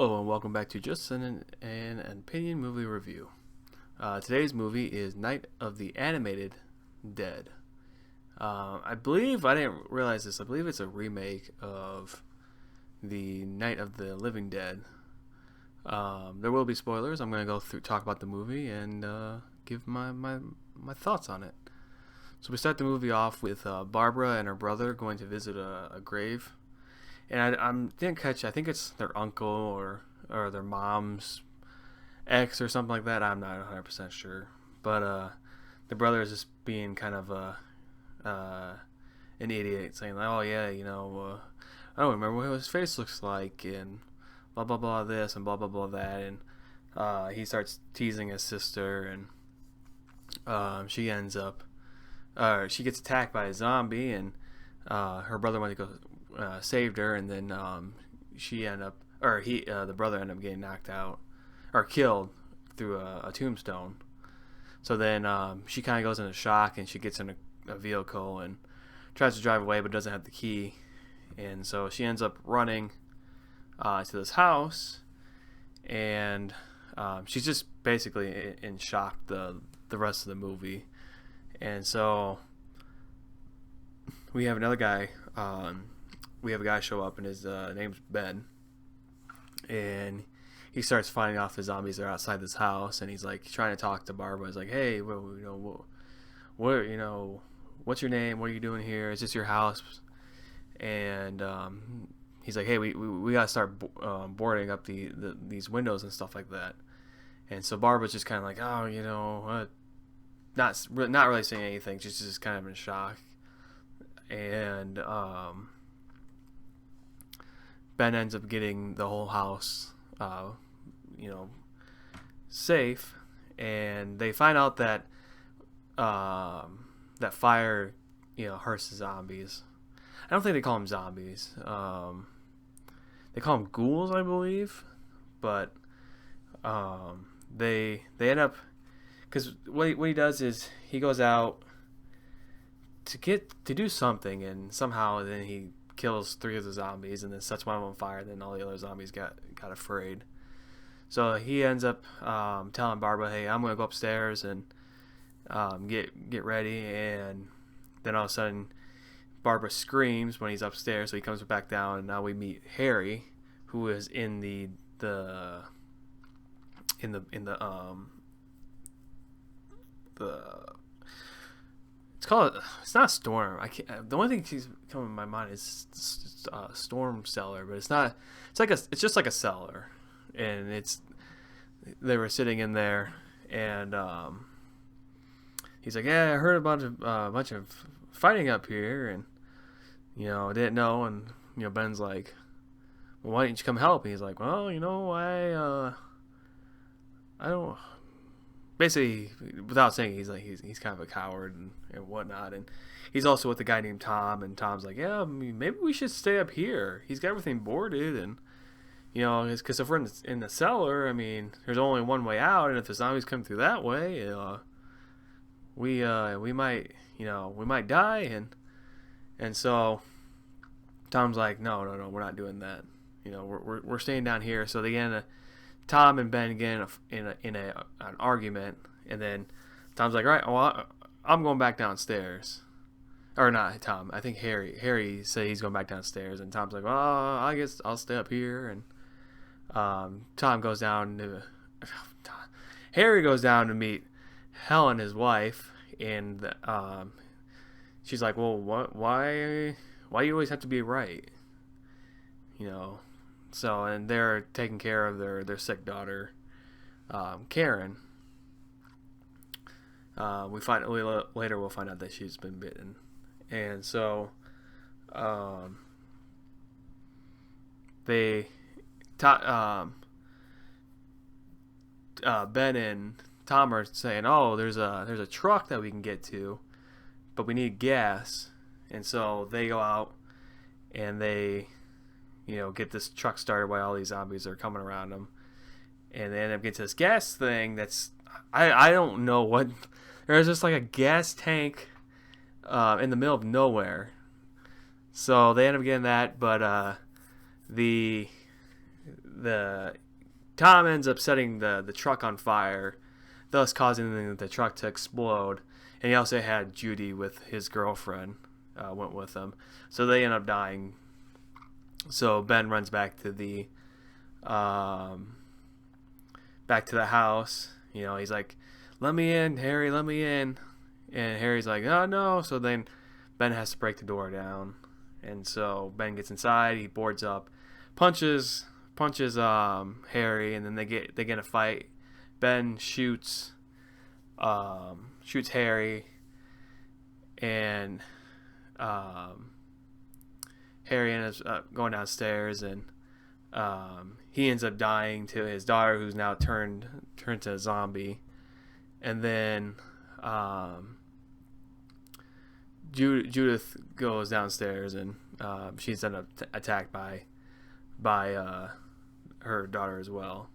Hello and welcome back to Just an Opinion Movie Review. Today's movie is Night of the Animated Dead. I didn't realize this, I believe it's a remake of the Night of the Living Dead. There will be spoilers. I'm going to talk about the movie and give my thoughts on it. So we start the movie off with Barbara and her brother going to visit a grave. And I didn't catch, I think it's their uncle or their mom's ex or something like that. I'm not 100% sure. But the brother is just being kind of an idiot, saying like, oh yeah, I don't remember what his face looks like, and blah blah blah this and blah blah blah that. And he starts teasing his sister, and she gets attacked by a zombie, and her brother went to go saved her, and then the brother ended up getting knocked out or killed through a tombstone. So then she kind of goes into shock, and she gets in a vehicle and tries to drive away, but doesn't have the key, and so she ends up running to this house, and she's just basically in shock the rest of the movie. And so we have another guy. We have a guy show up, and his name's Ben, and he starts fighting off the zombies that are outside this house, and he's like trying to talk to Barbara. He's like, hey, what's your name? What are you doing here? Is this your house? And he's like, hey, we gotta start boarding up these windows and stuff like that. And so Barbara's just kind of like, oh, not really saying anything. She's just kind of in shock. And Ben ends up getting the whole house, safe, and they find out that that fire, hurts the zombies. I don't think they call them zombies. They call them ghouls, I believe, but they end up, because what he does is he goes out to do something, and somehow then he kills 3 of the zombies and then sets one of them on fire, and then all the other zombies got afraid. So he ends up telling Barbara, hey, I'm gonna go upstairs and get ready, and then all of a sudden Barbara screams when he's upstairs, so he comes back down, and now we meet Harry, who is in the it's not a storm. The only thing that's coming to my mind is storm cellar, but it's not. It's just like a cellar, and they were sitting in there, and he's like, yeah, I heard about a bunch of fighting up here, and I didn't know. And Ben's like, well, why didn't you come help? And he's like, well, I don't. Basically, without saying it, he's kind of a coward and whatnot, and he's also with a guy named Tom, and Tom's like, yeah, maybe we should stay up here. He's got everything boarded, and because if we're in the cellar, there's only one way out, and if the zombies come through that way, we might die, and so Tom's like, no, we're not doing that. We're staying down here. So they end Tom and Ben get in an argument, and then Tom's like, all right, well, I'm going back downstairs. Or not Tom, I think Harry said he's going back downstairs, and Tom's like, well, I guess I'll stay up here. And Tom goes down to Harry goes down to meet Helen, his wife, and she's like, well, why you always have to be right? So, and they're taking care of their sick daughter, Karen. We'll find out that she's been bitten, and so Ben and Tom are saying, oh, there's a truck that we can get to, but we need gas, and so they go out and they get this truck started while all these zombies are coming around them, and they end up getting to this gas thing that's I don't know what. There's just like a gas tank in the middle of nowhere, so they end up getting that, but the the Tom ends up setting the truck on fire, thus causing the truck to explode. And he also had Judy with his girlfriend went with him, so they end up dying. So Ben runs back to the house. He's like, "Let me in, Harry. Let me in." And Harry's like, "Oh no!" So then Ben has to break the door down, and so Ben gets inside. He boards up, punches Harry, and then they get in a fight. Ben shoots Harry, and Harry ends up going downstairs, and he ends up dying to his daughter, who's now turned to a zombie. And then Judith goes downstairs, and she's ended up attacked by her daughter as well.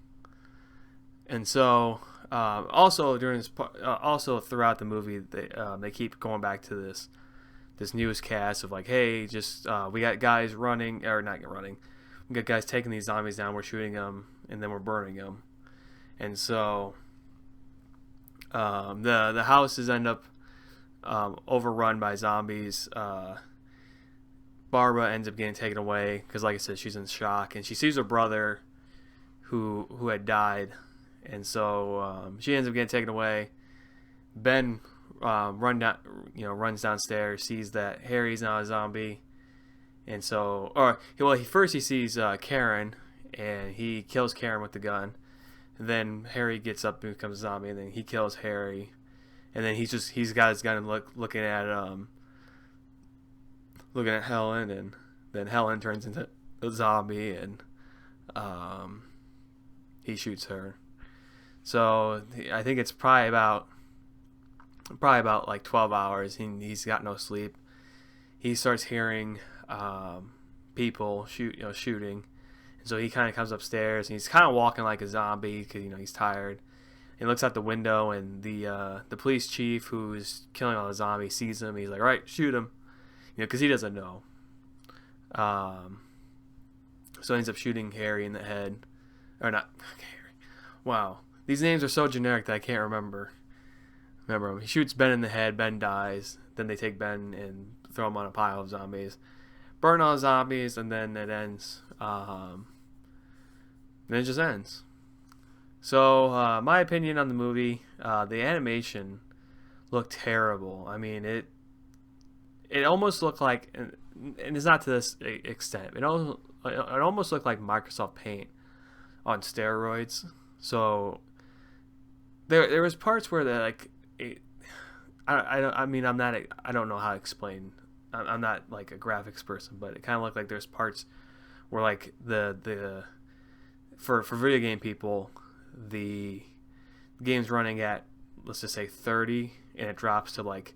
And so also during this also throughout the movie, they keep going back to this newscast of like, hey, just we got guys running, or not running, we got guys taking these zombies down, we're shooting them, and then we're burning them. And so the houses end up overrun by zombies. Barbara ends up getting taken away because, like I said, she's in shock, and she sees her brother who had died, and so she ends up getting taken away. Ben runs downstairs, sees that Harry's now a zombie, and so first he sees Karen, and he kills Karen with the gun. And then Harry gets up and becomes a zombie, and then he kills Harry, and then he's got his gun and looking at Helen, and then Helen turns into a zombie, and he shoots her. So I think it's probably about like 12 hours. He's got no sleep. He starts hearing people shooting, and so he kind of comes upstairs, and he's kind of walking like a zombie because he's tired. He looks out the window, and the police chief, who's killing all the zombies, sees him. He's like, "All right, shoot him," because he doesn't know. So he ends up shooting Harry in the head, or not Harry. Wow, these names are so generic that I can't remember him. He shoots Ben in the head. Ben dies. Then they take Ben and throw him on a pile of zombies, burn all the zombies, and then it ends. Then it just ends. So my opinion on the movie, the animation looked terrible. I mean, it almost looked like, and it's not to this extent, it almost looked like Microsoft Paint on steroids. So there was parts where I don't know how to explain. I'm not like a graphics person, but it kind of looked like there's parts where like the for video game people, the game's running at, let's just say 30, and it drops to like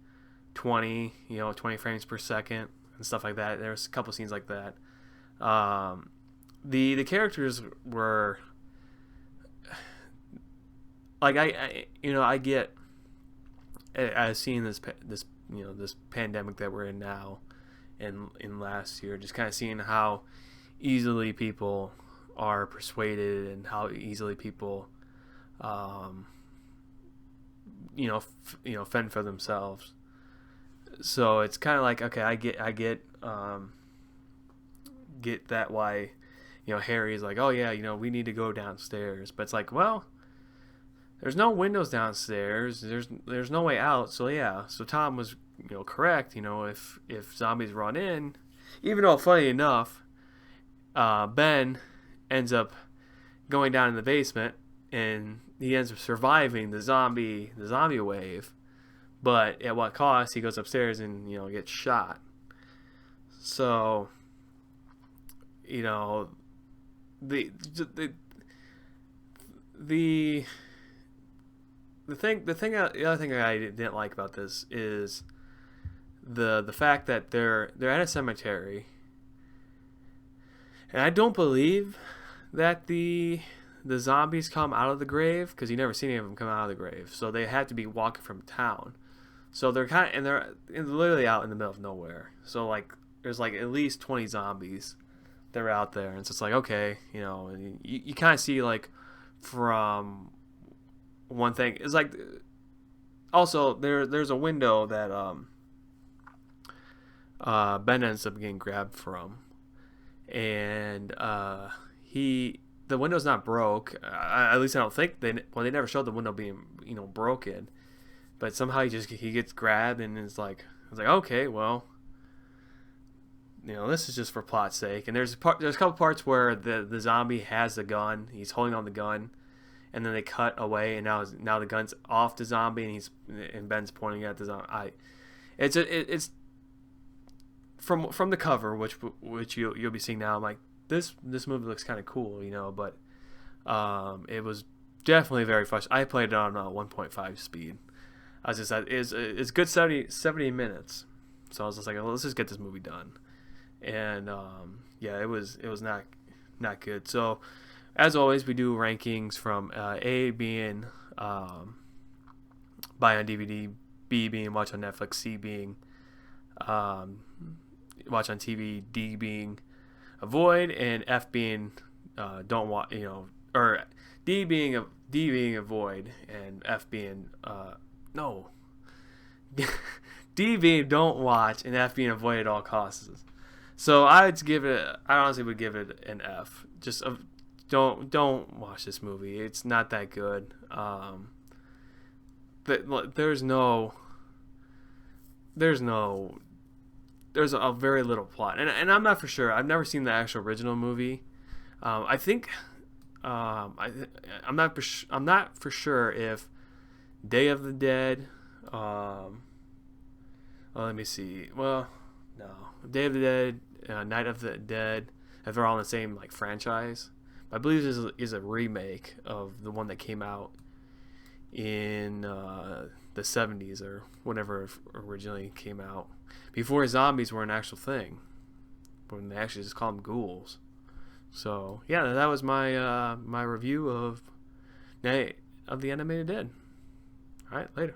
20 frames per second and stuff like that. There's a couple scenes like that. The characters were like, I get, I've seen this pandemic that we're in now, and in last year, just kind of seeing how easily people are persuaded, and how easily people fend for themselves. So it's kind of like, okay, I get that why Harry's like, oh yeah, we need to go downstairs, but it's like, well, there's no windows downstairs, there's no way out. So yeah, so Tom was correct. If zombies run in, even though funny enough, Ben ends up going down in the basement, and he ends up surviving the zombie wave, but at what cost? He goes upstairs and gets shot. So the other thing I didn't like about this is the fact that they're at a cemetery, and I don't believe that the zombies come out of the grave, because you never see any of them come out of the grave. So they had to be walking from town. So they're literally out in the middle of nowhere. So like there's like at least 20 zombies they're out there, and it's just like, okay, you know, and you kind of see like from one thing. It's like also there's a window that Ben ends up getting grabbed from, and the window's not broke. At least I don't think they never showed the window being, you know, broken, but somehow he gets grabbed, and it's like okay, well, you know, this is just for plot's sake. And there's a couple parts where the zombie has the gun, he's holding on the gun, and then they cut away, and now the gun's off the zombie, and Ben's pointing at the zombie. It's from the cover, which you'll be seeing now. I'm like, this movie looks kind of cool, you know, but it was definitely very frustrating. I played it on 1.5 speed. I was just it's good 70 minutes, so I was just like, well, let's just get this movie done. And yeah, it was not good. So as always, we do rankings from A being buy on DVD, B being watch on Netflix, C being watch on TV, D being avoid, and F being don't watch, you know, or D being avoid, and F being no D being don't watch, and F being avoid at all costs. So I honestly would give it an F. Just don't watch this movie. It's not that good. But there's a very little plot, and I'm not for sure. I've never seen the actual original movie. I think I'm not for sure if Day of the Dead. Well, let me see. Well, no, Day of the Dead, Night of the Dead, if they're all in the same like franchise. I believe this is a remake of the one that came out in the 70s or whenever it originally came out, before zombies were an actual thing, when they actually just call them ghouls. So yeah, that was my my review of Night of the Animated Dead. All right, later.